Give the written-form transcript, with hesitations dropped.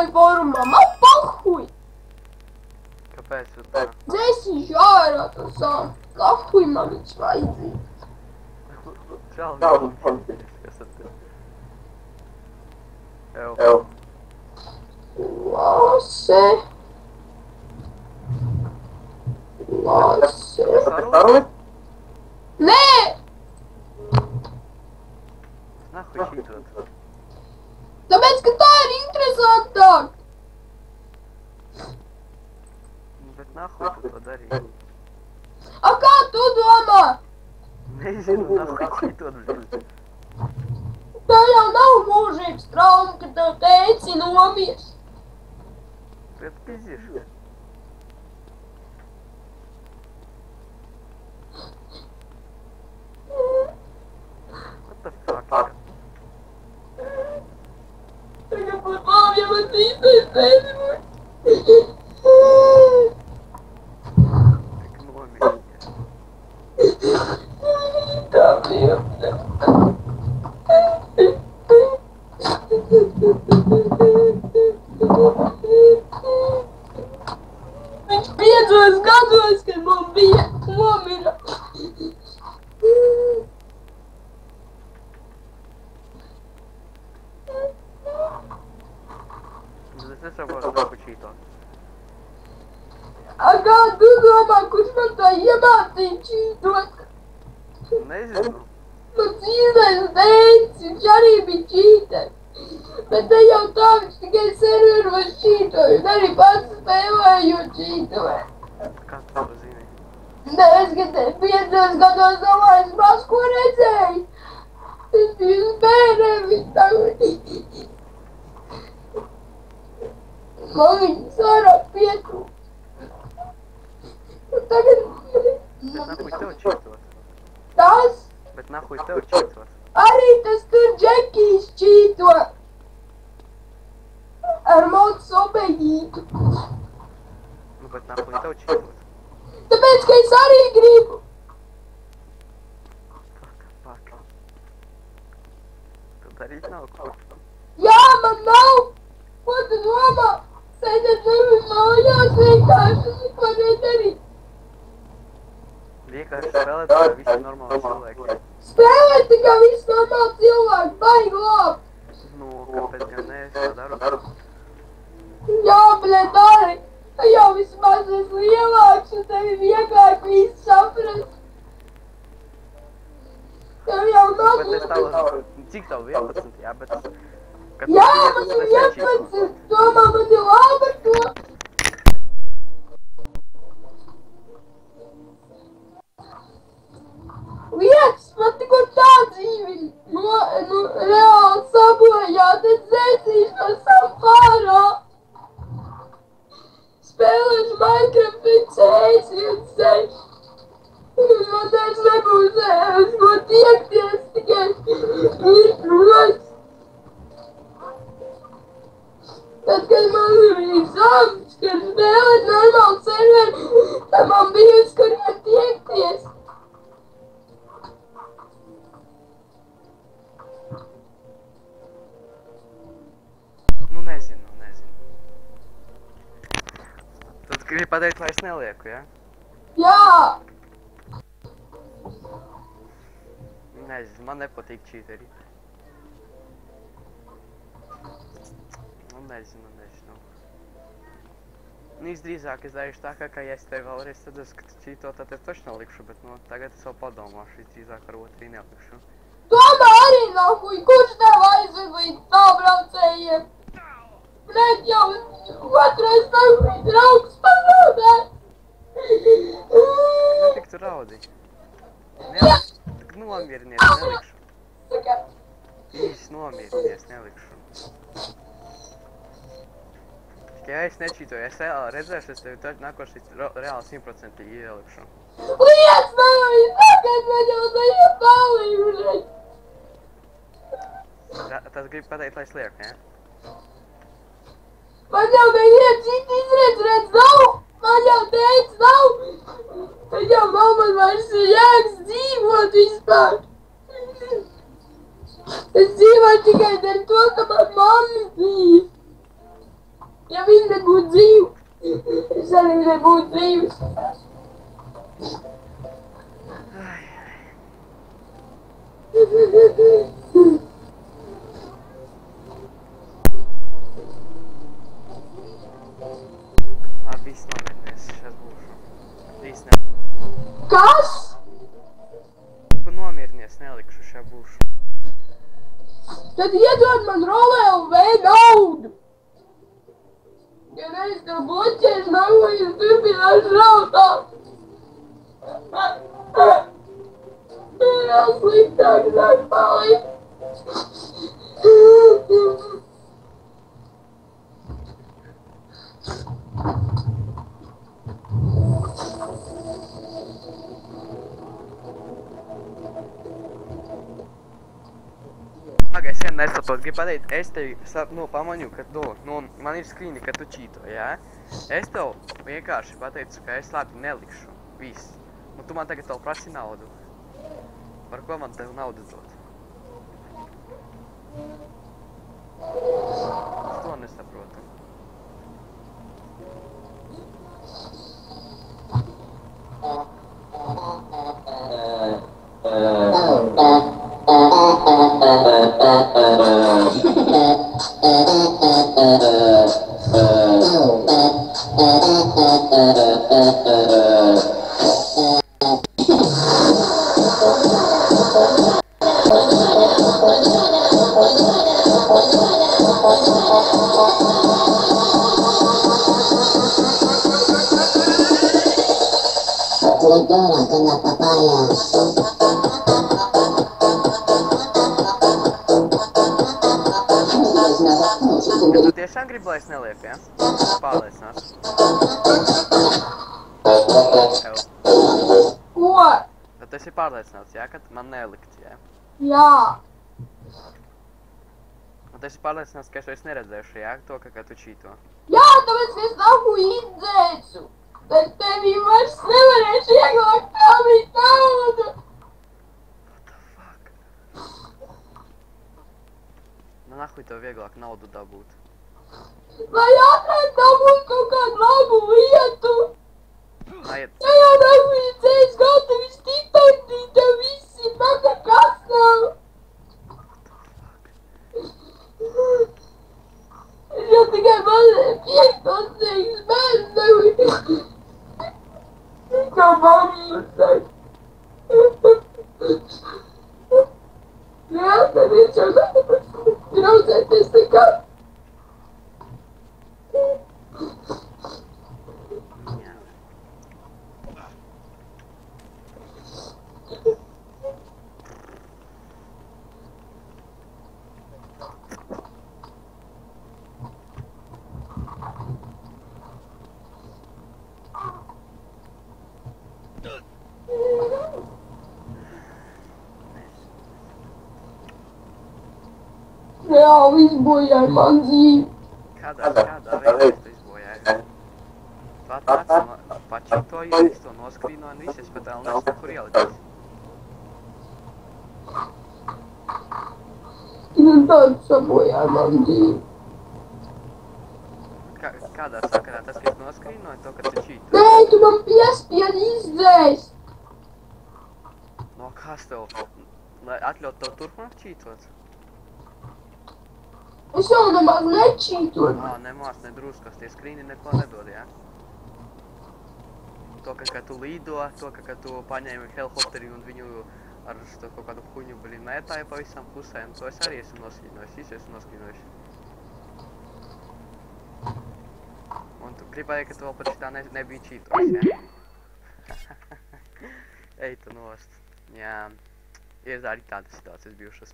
vai fórumā, man pahuj! Kāpēc tu tā? Dzēsīšu ārā to sāmu, kahuj man viņš vajadzīgi. Čau, kas tad ir? Ew. Lase. Saruli? Nē! Nahuj šitot. Tāpēc, ka tā ir interesantāk. Bet nahuj tu to darīji. A kā tu domā? Nezinu, nahuj šitot, bļaļ. Tā jau nav mūžības trauma, ka tev teici nomies. Tu atpizīšu. What the fuck? Tagad būs labi, ja man īstais nezinu. Tik nomierinies. Tā bija. Viņš 5 gados, kad man bija nomira. Es nesaprotu, nahuj šitot. A kā tu domā, kurš man tā iemācīja čītot? Nezinu. Man dzīvēs teicis, viņš arī bija čīters. Bet te jau tā, viņš tikai serveros čītoja, un arī pats spēlēju čītoja. Kā tu to zini? Nē, es 5 gados domāju, es maz ko redzēju. Es biju uz bērniem, viņš tagad. Man viņas vairāk pietrūk. Un tagad... Bet nahuj tev šitot. Tas Bet nahuj tev šitot. arī tas tur Džekijs čīto. Ar mods obejītu. Nu, bet nahuj tev šitot. Tāpēc, ka es arī gribu. Fuck. Tu darīt nav ko. Jā, man nav. Ko tu domā? Sēdēt sevi mājās vienkārši, es neko nedarīju. Vienkārši spēlēt kā visi normāli cilvēki. Spēlēt tikai visu normāli cilvēku, baigi labi. Nu, kāpēc gan ne, es tā daru? Jā, bļet, arī. Tu jau vismaz esi lielāks un tevi vieglāk visu saprast. Tev jau nav... Bet es tavu, cik tavu 11, jā, bet... Jā, man ir 11, domā, man ir labi ar to. Liekas, man tikko tā dzīvi reāli sabojā, tad zēsīšu no savu ārā. Spēlēšu Minecraft cēsi un seši. Un man taču nebūs uz ko tiekties, tikai ir rodas. Tad, kad man bija zāms, kad spēlēt normāli serveri, tad man bija uz kuriem tiekties. Nu, nezinu. Tad gribi pateikt, lai es nelieku, jā? Jā! Nezinu, man nepatīk čīteri. Nu, nezinu. Nu, visdrīzāk es darīšu tā, ka ja es tevi vēlreiz redzēšu, ka tu čīto, tad es taču nelikšu, bet, nu, tagad es vēl padomāšu, visdrīzāk ar otru nelikšu. Tomēr arī nav huj, kurš tev aizved līdz tālbraucējiem? Bļet, jau otrais nav huj draugs pazaudē. Netik tu raudi. Tik nomierinies, nelikšu. Īsi nomierinies, nelikšu. Tikai es nečītoju, es redzēšu, es tevi nākošais reāli 100% ielikšu. Liec man tagad, man jau neiet tālīgi. Tas gribi pateikt, lai es lieku, jā? Man jau neviens citi izredz nav. Man jau teica nav. Tad jau nav man vairs jēgas dzīvot vispār. Es dzīvoju tikai dēļ to, ka man mamma dzīv. Ja viņi nebūtu dzīvi, es arī nebūtu dzīves. Ai, labi, viss nomierinies, es būšu. Viss ne... Kas? Ko nomierinies, nelikšu, šā būšu. Tad iedod man rolē naudu. Ja reiz tev bloķēs nav, es turpināšu rautāt. Vēl sliktāk sāk palikt. Pagai, es vien nesaprotu, gribu pateikt, es tevi pamaņu, ka man ir skrīni, ka tu čīto, jā? Es tev vienkārši pateicu, ka es labi nelikšu, viss. Un tu man tagad tev prasi naudu. Par ko man tev naudu dot? Es to nesaprotu. Lidera con la papaya. Tu tiešām gribi, lai es nelieku, jā? Pārliecināts. Ko? Bet tu esi pārliecināts, jā, ka man nelikt, jā? Jā. Un tu esi pārliecināts, ka es vairs neredzēšu, jā, to, ka tu čīto. Jā, tāpēc es nahu izdzēsu. Bet tevi vairs nevarēšu ieglābt tavi naudu. What the fuck? Nu, nahuj tev vieglāk naudu dabūt. Lai atrad dabūt kaut kādu labu lietu. Aiet. Ja jau nahu izdzēs gatavi stipendī, tev visi maka kas nav. Es jau tikai piektos teiks bērnu. Kā mamīsai. Jā, tad es jau nevaru draudzēties nekad. Jā. Jā, izbojāja man dzīvi. Kādā veidā tu izbojāji? Tu atnāc pačitoji, es to noskrīnoju un viss, es pat vēl nezinu, kur ielikt. Nu tāds sabojāja man dzīvi. Kādā sakarā tas, ka es noskrīnoju to, ka tu čīto? Nē, tu man piespiedi izdzēst. No kas tev? Lai atļaut tev turpmāk čītot? Es jau nemaz nečītoju. Nemās, nedruskas, tie skrīni neko nedod, jā? To, ka tu līdo, to, ka tu paņēmi helikopteri un viņu ar kaut kādu huņu, mētāju pa visām pusēm, to es arī esmu noskrinojis, visu esmu noskrinojis. Un tu gribēji, ka tu vēl pat šitā nebija čītojis, jā? Ej tu nost. Jā, ir arī tādas situācijas bijušas.